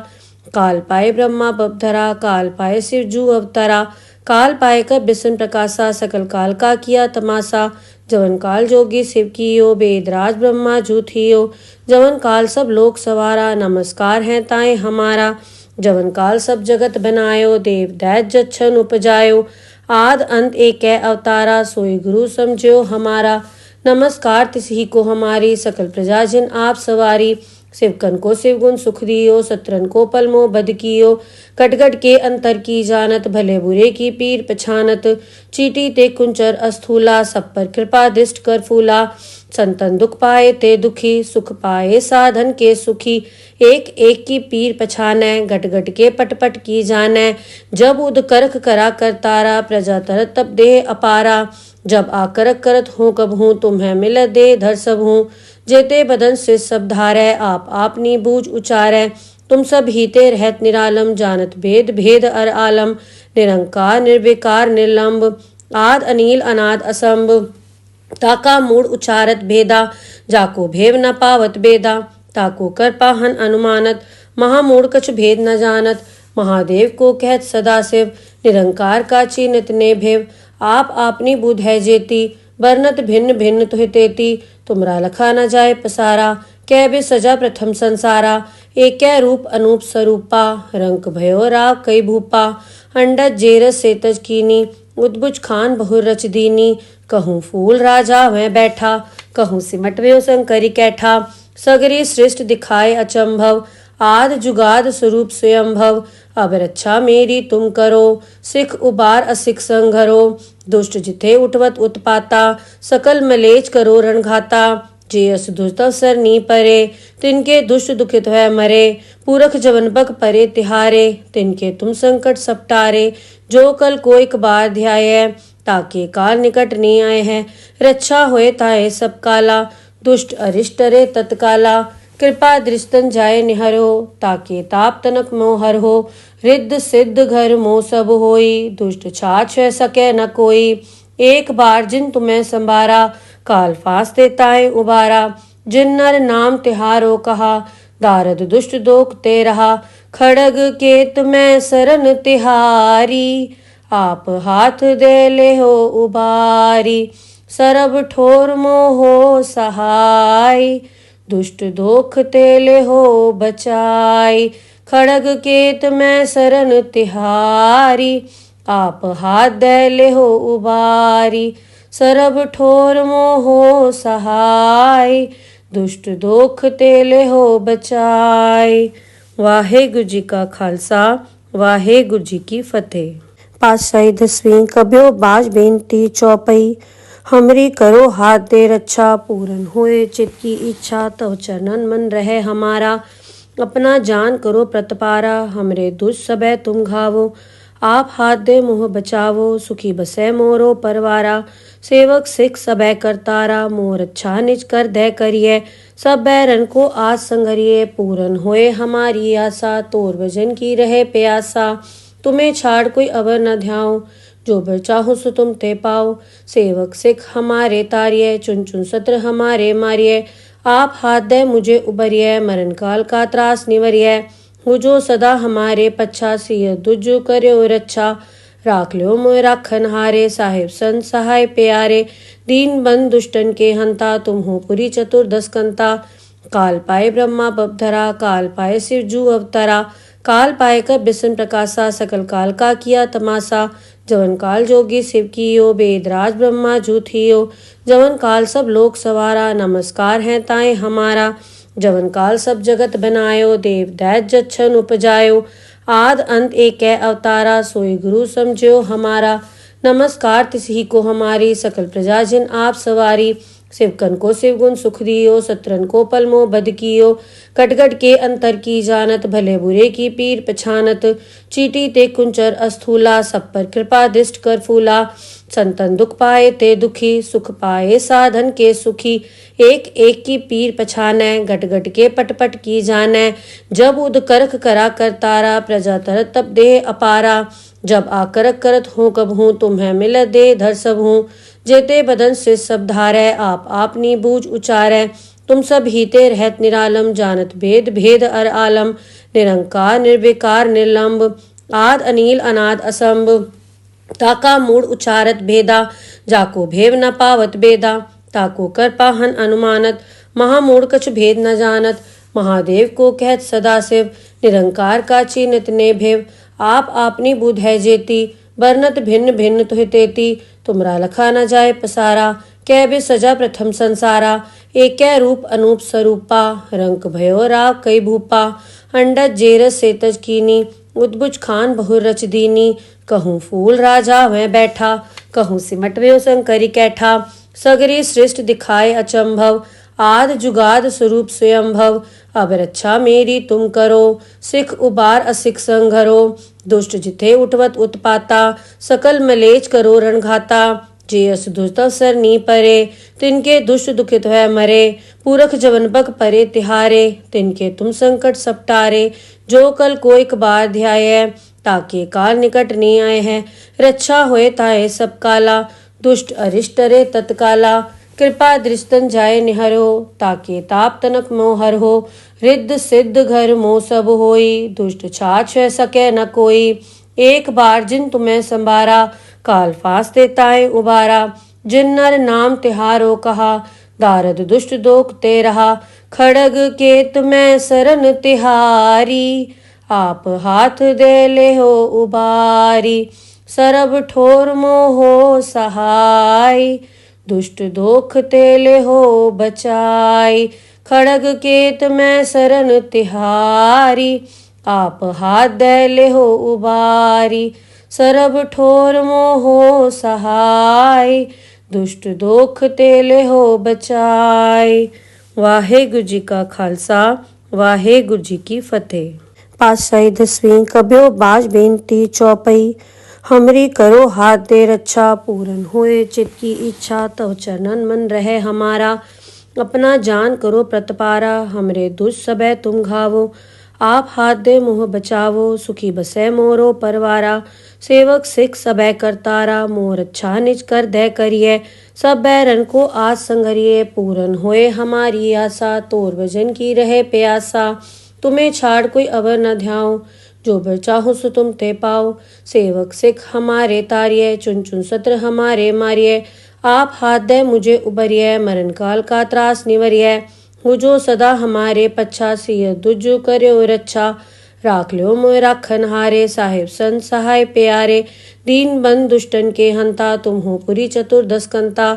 काल पाए ब्रह्मा बपधरा, काल पाए शिव जू अवतरा। काल पाए कर बिसन प्रकाशा, सकल काल का किया तमाशा। जवन काल जोगी शिव कियो, बेदराज ब्रह्मा जू थियो। जवन काल सब लोक सवारा, नमस्कार है ताए हमारा। जवन काल सब जगत बनायो, देव दैत जच्छन उपजायो। आद अंत एक अवतारा, सोई गुरु समझो हमारा। नमस्कार तिसही को हमारी, सकल प्रजाजन आप सवारी। शिवकन को शिवगुण सुख दियो, सत्रन को पलमो बद कियो। कटगट के अंतर की जानत, भले बुरे की पीर पछानत। चीटी ते कुंचर अस्थूला, सब पर कृपा दृष्ट कर फूला। संतन दुख पाए ते दुखी, सुख पाए साधन के सुखी। एक एक की पीर पछानै, घट घट के पट पट की जानै। जब उद करख करा कर तारा, प्रजा तरत तब देह अपारा। जब आकरक करत हूँ कब हूँ, तुम्हें मिल दे धर सब हूँ। जेते बदन से सब धारै, आप आपनी बूझ उचारै। तुम सब हीते रहत निरालम, जानत भेद भेद अर आलम। निरंकार निर्विकार निर्लंब, आद अनील अनाद असंभ। ताका मूड उचारत भेदा, जाको भेव न पावत बेदा। ताको कर पाहन अनुमानत, महामूढ़ कछ भेद न जानत। महादेव को कहत सदा शिव, निरंकार का चीनत ने भेव। आप आपनी बुध है जेती, बरनत भिन्न भिन्न तुहि तेती। तुमरा लखा न जाए पसारा, कै बे सजा प्रथम संसारा। एक रूप अनूप स्वरूपा, रंक भयो राव कई भूपा। अंडज जेरस सेतज कीनी, उद्भुज खान बहुर रच दीनी। कहूँ फूल राजा वह बैठा, कहूँ सिमट व्यो शंकरी कैठा। सगरी सृष्ट दिखाए अचंभव, आद जुगाद स्वरूप स्वयंभव। अब रक्षा मेरी तुम करो, सिख उबार असिख संघरो। दुष्ट जिथे उठवत उत्पाता, सकल मलेच करो रणघाता। जे अस दुष्ट अवसर नी परे, तिनके दुष्ट दुखित है मरे। पूरख जवन बक परे तिहारे, तिनके तुम संकट सपटारे। जो कल को एक बार ध्याय, ताके काल निकट नहीं आए हैं। रक्षा होए ताए सब काला, दुष्ट अरिष्ट रे तत्काला। कृपा दृष्टन जाए निहरो, ताके ताप तनक मोहर हो। रिद्ध सिद्ध घर मोह सब होई, दुष्ट छाछ सके न कोई। एक बार जिन तुम्हें संभारा, काल फांस देताए उबारा। जिन नर नाम तिहारो कहा, दारद दुष्ट दोख ते रहा। खड़ग केत में सरन तिहारी, आप हाथ दे ले हो उबारी। सरब ठोर मोहो सहाय, दुष्ट दोख तेले हो बचाई। खड़ग केत में सरन तिहारी, आप हाथ दे ले हो उबारी। सरब ठोर मोहो सहाय, दुष्ट दोख तेले हो बचाई। वाहेगुरु जी का खालसा, वाहेगुरु जी की फतेह। पातशाही दसवीं कब्यो बाज बेनती चौपई। हमरी करो हाथ दे रक्षा, पूरन होए चित की इच्छा। तव चरणन मन रहे हमारा, अपना जान करो प्रतपारा। हमरे दुष्ट सबे तुम घावो, आप हाथ दे मुँह बचावो। सुखी बसे मोरो परवारा, सेवक सिख सबे करतारा। मोर अच्छा निज कर दे करिए, सब बैरन को आज संगरिए। पूरन होए हमारी आशा, तोर भजन की रहे प्यासा। तुम्हें छाड़ कोई अवर न ध्याओ, जो बर चाहो सो तुम ते पाओ। सेवक सिख हमारे तारिये, चुन चुन सत्र हमारे मारिये। आप हाथ दे मुझे उबरिये, मरण काल का त्रास निवरिये। हो जो सदा हमारे पच्छा, सिय दुजो कर्यो रक्षा। राख लो मोय राखन हारे, साहिब संत सहाय प्यारे। दीन बंद दुष्टन के हंता, तुम हो पुरी चतुर्दश कंता। काल पाए ब्रह्मा बपधरा, काल पाए शिव जू अवतरा। काल पाए कर बिसन प्रकाशा, सकल काल का किया तमाशा। जवन काल जोगी शिव कियो, वेदराज ब्रह्मा जू थियो। जवन काल सब लोक सवारा, नमस्कार है ताए हमारा। जवन काल सब जगत बनायो, देव दैत जच्छन उपजायो। आद अंत एक अवतारा, सोई गुरु समझो हमारा। नमस्कार तिसही को हमारी, सकल प्रजाजन आप सवारी। शिवकन को शिवगुण सुख दियो, सत्रन को पलमो बद कियो। कटगट के अंतर की जानत, भले बुरे की पीर पछानत। चीटी ते कुंचर अस्थूला, सब पर कृपा दृष्ट कर फूला। संतन दुख पाए ते दुखी, सुख पाए साधन के सुखी। एक एक की पीर पछानै, घट घट के पट पट की जानै। जब उद करख करा कर तारा, प्रजा तरत तब देह अपारा। जब आकरक करत हूँ कब हूँ, तुम्हें मिल दे धर सब हूँ। जेते बदन से सब धारै, आप आपनी बूझ उचारै। तुम सब हीते रहत निरालम, जानत भेद भेद अर आलम। निरंकार निर्विकार निर्लंब, आद अनील अनाद असंभ। ताका मूड उचारत भेदा, जाको भेव न पावत बेदा। ताको कर पाहन अनुमानत, महामूढ़ कछ भेद न जानत। महादेव को कहत सदा शिव, निरंकार का चीनत ने भेव। आप आपनी बुध है जेती, बरनत भिन्न भिन्न तुहि तेती तुमरा लखा न जाए पसारा। कै बे सजा प्रथम संसारा एक रूप अनूप स्वरूपा। रंक भयो राव कई भूपा अंडज जेरस सेतज कीनी। उद्भुज खान बहुर रच दीनी कहूँ फूल राजा वह बैठा। कहूँ सिमट व्यो शंकरी कैठा सगरी सृष्ट दिखाए अचंभव। आद जुगाद स्वरूप स्वयंभव अब रक्षा मेरी तुम करो। सिख उबार असिख संघरो दुष्ट जिथे उठवत उत्पाता। सकल मलेच करो रणघाता जे अस दुष्टवसर नी परे। तिनके दुष्ट दुखित है मरे पूरख जवन बक परे तिहारे। तिनके तुम संकट सपटारे जो कल कोई कबार ध्याय। ताके काल निकट नहीं आए हैं रक्षा होए ताए सब काला। दुष्ट अरिष्ट रे तत्काला कृपा दृष्टन जाए निहरो। ताके ताप तनक मोहर हो रिद्ध सिद्ध घर मोह सब होई। दुष्ट छाछ सके न कोई एक बार जिन तुम्हें संभारा। काल फास देताए उबारा जिन नर नाम तिहारो कहा। दारद दुष्ट दोख ते रहा खड़ग केत में सरन तिहारी। आप हाथ दे ले हो उबारी सरब ठोर मोहो सहाय। दुष्ट दोख तेले हो बचाई खड़ग केत में सरन तिहारी। आप हाथ दे ले हो उबारी सरब ठोर मोहो सहाय। दुष्ट दोख तेले हो बचाई। वाहेगुरु जी का खालसा वाहेगुरु जी की फतेह। पातशाही 10वीं कब्यो बाज बेनती चौपई। हमरी करो हाथ दे रक्षा पूरन होए चित की इच्छा। तव चरणन मन रहे हमारा अपना जान करो प्रतपारा। हमरे दुष्ट सबे तुम घावो आप हाथ दे मुँह बचावो। सुखी बसे मोरो परवारा सेवक सिख सबे करतारा। मोर अच्छा निज कर दे करिए सब बैरन को आज संघरिए। पूरन होए हमारी आशा तोर भजन की रहे प्यासा। तुम्हें छाड़ कोई अवर न ध्याओ जो बर चाहो सो तुम ते पाओ। सेवक सिख हमारे तारिये चुन चुन सत्र हमारे मारिये। आप हाथ दे मुझे उबरिये मरण काल का त्रास निवरिये। हो जो सदा हमारे पच्छा सिय दुजो कर्यो रक्षा। राख लो मोय राखन हारे साहिब संत सहाय प्यारे। दीन बंद दुष्टन के हंता तुम हो पुरी चतुर्दश कंता।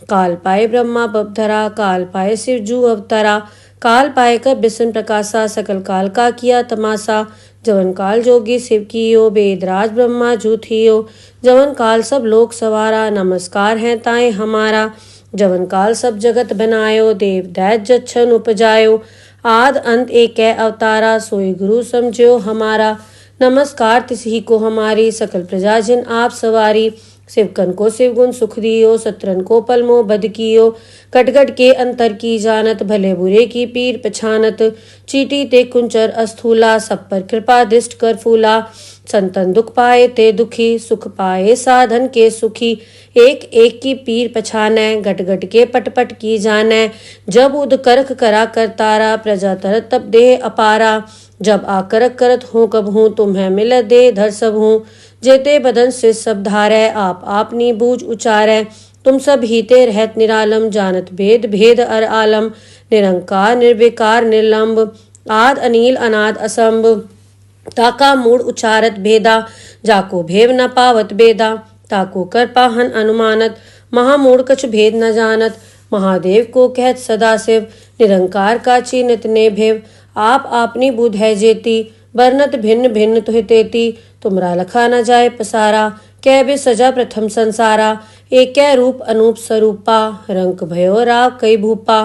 काल पाए ब्रह्मा बपधरा काल पाए शिव जू अवतरा। काल पाए कर बिसन प्रकाशा सकल काल का किया तमाशा। जवन काल जोगी शिव कियो वेदराज ब्रह्मा जू थियो। जवन काल सब लोक सवारा नमस्कार है ताए हमारा। जवन काल सब जगत बनायो देव दैत जच्छन उपजायो। आद अंत एक अवतारा सोई गुरु समझो हमारा। नमस्कार तिसही को हमारी सकल प्रजा जिन आप सवारी। शिवकन को शिवगुण सुख दियो सत्रन को पलमो बद कियो। कटगट के अंतर की जानत भले बुरे की पीर पछानत। चीटी ते कुंचर अस्थूला सब पर कृपा दृष्ट कर फूला। संतन दुख पाए ते दुखी सुख पाए साधन के सुखी। एक एक की पीर पछाने गट गट के पट पट की जाने। जब उद करख करा करतारा प्रजा तरत तब देह अपारा। जब आकरक करत हूँ कब हूँ तुम्हें मिल दे धर सब हूँ। जेते बदन से सब धारै आप आपनी बूझ उचारै। तुम सब हीते रहत निरालम जानत भेद भेद अर आलम। निरंकार निर्विकार निर्लंब आद अनील अनाद असंभ। ताका मूड उचारत भेदा जाको भेव न पावत बेदा। ताको कर पाहन अनुमानत महामूड कछ भेद न जानत। महादेव को कहत सदा शिव निरंकार का चीनत ने भेव। आप आपनी बुध है जेती बरनत भिन्न भिन्न तुहि तेती तुमरा लखा न जाए पसारा। कै बे सजा प्रथम संसारा एक रूप अनूप स्वरूपा। रंक भयो राव कई भूपा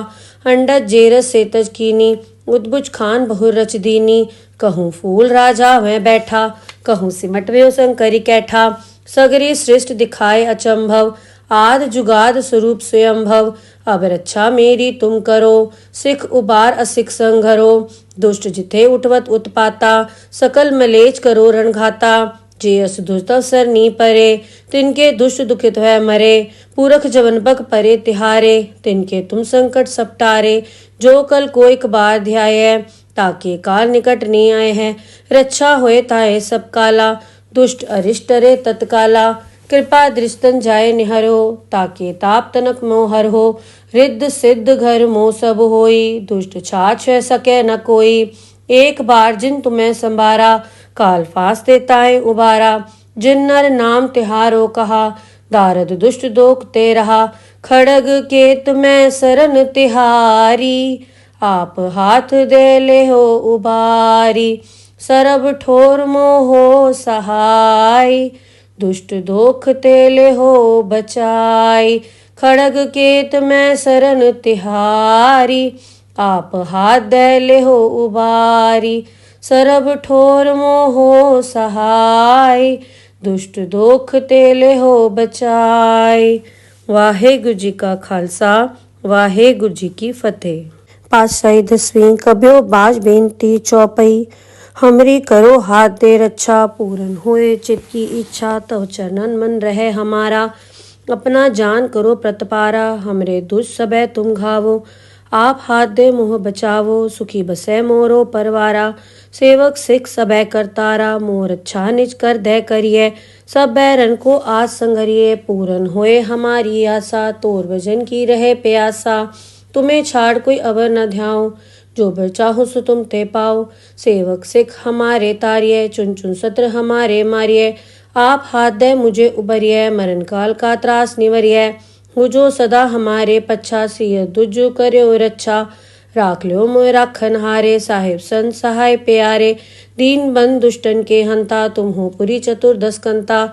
अंडज जेरस सेतज कीनी। उद्भुज खान बहुर रच दीनी कहूँ फूल राजा वह बैठा। कहूँ सिमट व्यो शंकरी कैठा सगरी सृष्ट दिखाए अचंभव। आद जुगाद स्वरूप स्वयंभव अब रक्षा मेरी तुम करो। सिख उबार असिख संघरो दुष्ट जिथे उठवत उत्पाता। सकल मलेच करो रणघाता जे अस दुष्टवसर नी परे। तिनके दुष्ट दुखित है मरे पूरख जवन बक परे तिहारे। तिनके तुम संकट सपटारे जो कल कोई कबार ध्याय। ताके काल निकट नहीं आए हैं रक्षा होए ताए सब काला। दुष्ट अरिष्ट रे तत्काला कृपा दृष्टन जाए निहरो। ताके ताप तनक मोहर हो रिद्ध सिद्ध घर मोह सब होई। दुष्ट छाछ सके न कोई एक बार जिन तुम्हें संभारा। काल फास देताए उबारा जिन नर नाम तिहारो कहा, दारद दुष्ट दोख ते रहा। खड़ग केत मैं सरन तिहारी, आप हाथ दे ले हो उबारी। सरब ठोर मोहो सहाय, दुष्ट दोख ते ले हो बचाई। खड़ग केत मैं सरन तिहारी, आप हाथ दे ले हो उबारी। सरब ठोर मोहो सहाय, दुष्ट दोख ते ले हो बचाई। वाहेगुरु जी का खालसा, वाहेगुरु जी की फतेह। पातशाही दसवीं कबियो बाज बेनती चौपई। हमरी करो हाथ दे रक्षा, पूरन होए चित की इच्छा। तव चरणन मन रहे हमारा, अपना जान करो प्रतपारा। हमरे दुष्ट सबे तुम घावो, आप हाथ दे मोह बचावो। सुखी बसै मोरो परवारा, सेवक सिख सबे करतारा। मोर अच्छा निज कर दे करिए, सब बैरन को आज संगरिए। पूरन होए हमारी आशा, तोर भजन की रहे प्यासा। तुम्हें छाड़ कोई अवर न ध्याओ, जो बर चाहो सो तुम ते पाओ। सेवक सिख हमारे तारिये, चुन चुन सत्र हमारे मारिये। आप हाथ दे मुझे उबरिये, मरण काल का त्रास निवरिये। हो जो सदा हमारे पच्छा, सिय दुजु कर्यो रक्षा। राख लो मोय राखन हारे, साहिब संत सहाय प्यारे। दीन बंद दुष्टन के हंता, तुम हो पुरी चतुर्दश कंता।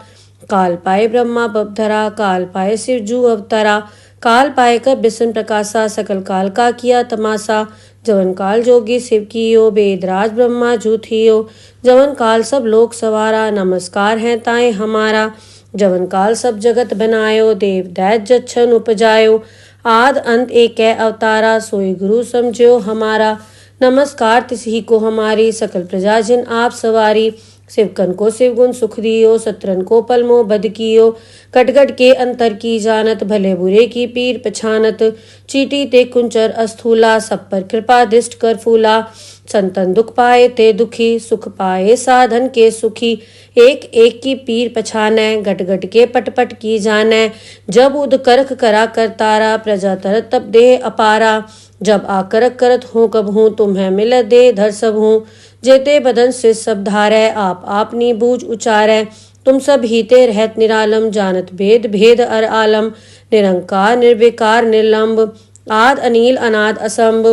काल पाए ब्रह्मा बपधरा, काल पाए शिव जू अवतरा। काल पाए कर बिसन प्रकाशा, सकल काल का किया तमाशा। जवन काल जोगी शिव कियो, वेदराज ब्रह्मा जू थियो। जवन काल सब लोक सवारा, नमस्कार है ताए हमारा। जवन काल सब जगत बनायो, देव दैत जच्छन उपजायो। आद अंत एक अवतारा, सोई गुरु समझो हमारा। नमस्कार तिसही को हमारी, सकल प्रजा जिन आप सवारी। शिवकन को शिव गुण सुख दियो, सत्रन को पलमो बद कियो। कटगट के अंतर की जानत, भले बुरे की पीर पछानत। चीटी ते कुंचर अस्थूला, सब पर कृपा दृष्ट कर फूला। संतन दुख पाए ते दुखी, सुख पाए साधन के सुखी। एक एक की पीर पछानै, गट गट के पट पट की जानै। जब उद करख करा करतारा, प्रजा तरत तब देह अपारा। जब आकरक करत हूँ कब हूँ, तुम्हें मिल दे धर सब हूँ। जेते बदन से सब धारै, आप आपनी बूझ उचारै। तुम सब हीते रहत निरालम, जानत भेद भेद अर आलम। निरंकार निर्विकार निर्लंब, आद अनील अनाद असंभ।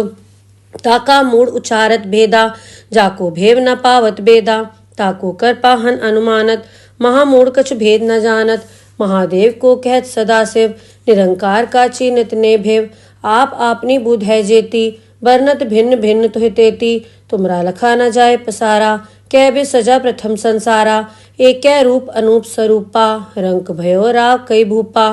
ताका मूड उचारत भेदा, जाको भेव न पावत बेदा। ताको कर पाहन अनुमानत, महामूड कछ भेद न जानत। महादेव को कहत सदा शिव, निरंकार का चीनित ने भेव। आप आपनी बुध है जेती, बरनत भिन्न भिन्न तुहि तेती। तुमरा लखा न जाए पसारा, कै बे सजा प्रथम संसारा। एक रूप अनूप स्वरूपा, रंक भयो राव कई भूपा।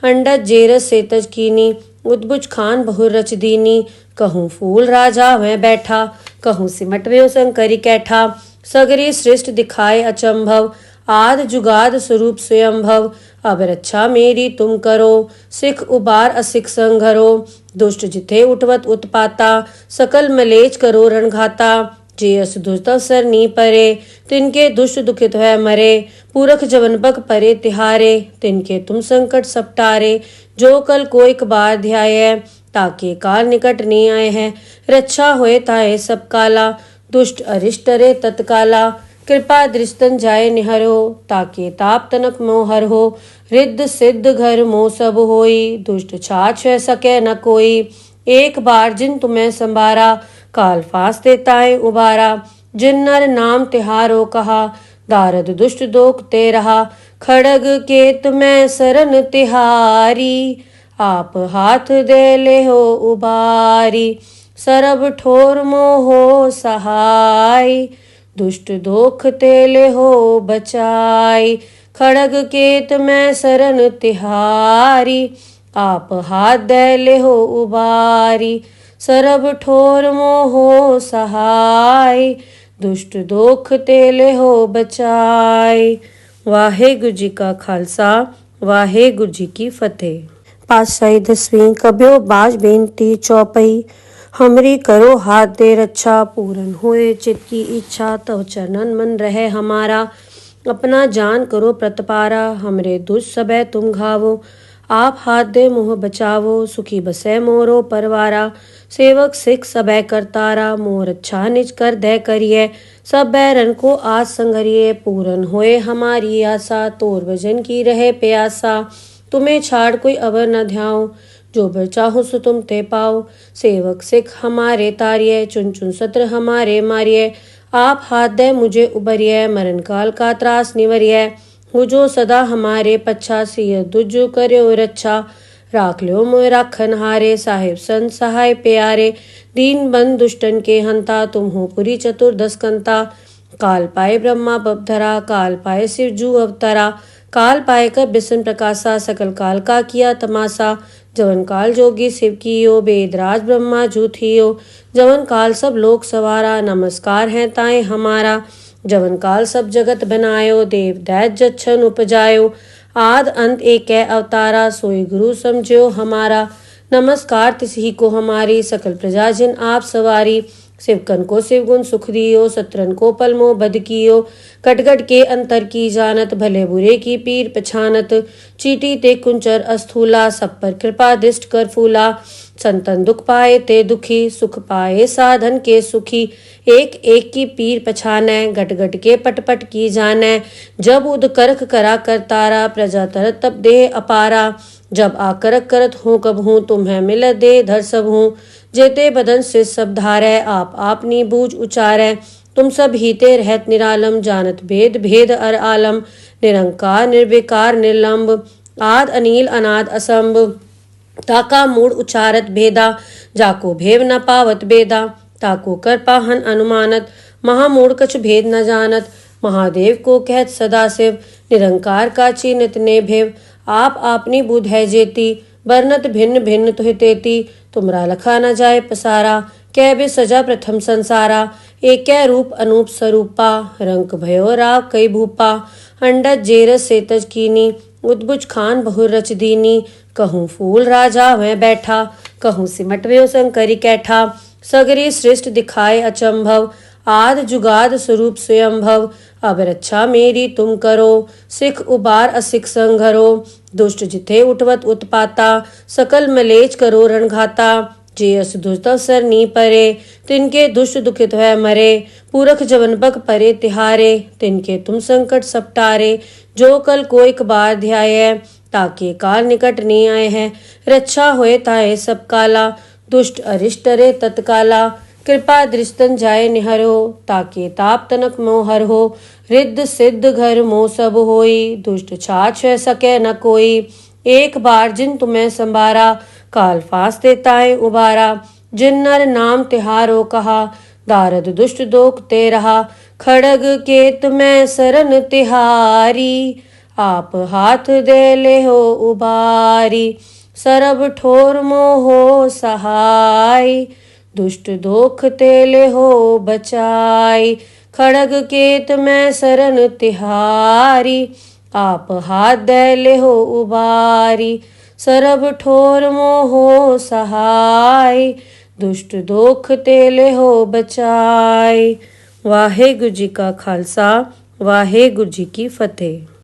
अंडज जेरस सेतज कीनी, उद्भुज खान बहु रच दीनी। कहूँ फूल राजा वह बैठा, कहूँ सिमट व्यो शंकरी कैठा। सगरी सृष्ट दिखाए अचंभव, आद जुगाद स्वरूप स्वयंभव। अब रक्षा मेरी तुम करो, सिख उबार असिख संघरो। दुष्ट जिथे उठवत उत्पाता, सकल मलेच करो रणघाता। जे अस दुष्ट अवसर नी परे, तिनके दुष्ट दुखित है मरे। पूरख जवन बग परे तिहारे, तिनके तुम संकट सपटारे। जो कल को एक बार ध्याय, ताके काल निकट नहीं आए हैं। रक्षा होए ताए सब काला, दुष्ट अरिष्ट रे तत्काला। कृपा दृष्टन जाए निहरो, ताके ताप तनक मोहर हो। रिद्ध सिद्ध घर मोह सब होई, दुष्ट छाछ है सके न कोई। एक बार जिन तुम्हें संभारा, काल फांस देताए उबारा। जिन नर नाम तिहारो कहा, दारद दुष्ट दोख ते रहा। खड़ग केत मैं सरन तिहारी, आप हाथ दे ले हो उबारी। सरब ठोर मोहो सहाय, दुष्ट दोख ते ले हो बचाई। खड़ग केत मैं सरन तिहारी, आप हाथ दे ले हो उबारी। सरब ठोर मोहो सहाय, दुष्ट दोख ते ले हो बचाई। वाहेगुरु जी का खालसा, वाहेगुरु जी की फतेह। पातशाही दसवीं कबियो बाज बेनती चौपई। हमरी करो हाथ दे रक्षा, पूरन होए चित की इच्छा। तव चरणन मन रहे हमारा, अपना जान करो प्रतपारा। हमरे दुष्ट सबे तुम घावो, आप हाथ दे मोह बचावो। सुखी बसै मोरो परवारा, सेवक सिख सबे करतारा। मोर अच्छा निज कर दे करिए, सब बैरन को आज संघरिए, पूरन होए हमारी आशा, तोर भजन की रहे प्यासा। तुम्हें छाड़ कोई अवर न ध्याओ, जो बर चाहो सो तुम ते पाओ। सेवक सिख हमारे तारिये, चुन चुन सत्र हमारे मारिये। आप हाथ दे मुझे उबरिये, मरण काल का त्रास निवरिये। हो जो सदा हमारे पच्छा, सिय दुज कर्यो रक्षा। राख लो मोय राखन हारे, साहिब संत सहाय प्यारे। दीन बंद दुष्टन के हंता, तुम हो पुरी चतुर्दश कंता। काल पाए ब्रह्मा बपधरा, काल पाए शिव जू अवतरा। काल पाए कर बिसन प्रकाशा, सकल काल का किया तमाशा। जवन काल जोगी शिव कियो, वेदराज ब्रह्मा जू थियो। जवन काल सब लोक सवारा, नमस्कार है ताए हमारा। जवन काल सब जगत बनायो, देव दैत जच्छन उपजायो। आद अंत एक अवतारा, सोई गुरु समझो हमारा। नमस्कार तिसही को हमारी, सकल प्रजा जिन आप सवारी। शिवकन को शिवगुण सुख दियो, सत्रन को पलमो बद कियो। कटगट के अंतर की जानत, भले बुरे की पीर पछानत। चीटी ते कुंचर अस्थूला, सब पर कृपा दिष्ट कर फूला। संतन दुख पाए ते दुखी, सुख पाए साधन के सुखी। एक एक की पीर पछानै, गट गट के पट पट की जानै। जब उद करख करा कर तारा, प्रजा तरत तब देह अपारा। जब आकरक करत हूँ कब हूँ, तुम्हें मिल दे धर सब हूँ। जेते बदन से सब धारै, आप आपनी बूझ उचारै। तुम सब हीते रहत निरालम, जानत भेद भेद अर आलम। निरंकार निर्विकार निर्लंब, आद अनील अनाद असंभ। ताका मूड उचारत भेदा, जाको भेव न पावत बेदा। ताको कर पाहन अनुमानत, महामूढ़ कछ भेद न जानत। महादेव को कहत सदा शिव, निरंकार का चीनित ने भेव। आप आपनी बुध है जेती, बरनत भिन्न भिन्न तुहि तेती। तुमरा लखा न जाए पसारा, कै बे सजा प्रथम संसारा। एक रूप अनूप स्वरूपा, रंक भयो राव कई भूपा। अंडज जेरस सेतज कीनी, उद्बुज खान बहुर रच दीनी। कहूँ फूल राजा वह बैठा, कहूँ सिमट व्यो शंकरी कैठा। सगरी सृष्ट दिखाए अचंभव, आद जुगाद स्वरूप स्वयंभव। अब रक्षा मेरी तुम करो, सिख उबार असिख संघरो। दुष्ट जिथे उठवत उत्पाता, सकल मलेच करो रणघाता। जे अस दुष्ट अवसर नी परे, तिनके दुष्ट दुखित है मरे। पूरख जवन बक परे तिहारे, तिनके तुम संकट सपटारे। जो कल को एक बार ध्याये, ताके काल निकट नहीं आए हैं। रक्षा होए ताए सब काला, दुष्ट अरिष्ट रे तत्काला। कृपा दृष्टन जाए निहरो, ताके ताप तनक मोहर हो। रिद्ध सिद्ध घर मोह सब होई, दुष्ट छाछ है सके न कोई। एक बार जिन तुम्हें संभारा, काल फांस देताए उबारा। जिन नर नाम तिहारो कहा, दारद दुष्ट दोख ते रहा। खड़ग केत में सरन तिहारी, आप हाथ दे ले हो उबारी। सरब ठोर मोहो सहाय, दुष्ट दोख तेले हो बचाई। खड़ग केत में सरन तिहारी, आप हाथ दे ले हो उबारी। सरब ठोर मोहो सहाय, दुष्ट दोख तेले हो बचाई। वाहेगुरु जी का खालसा, वाहेगुरु जी की फतेह।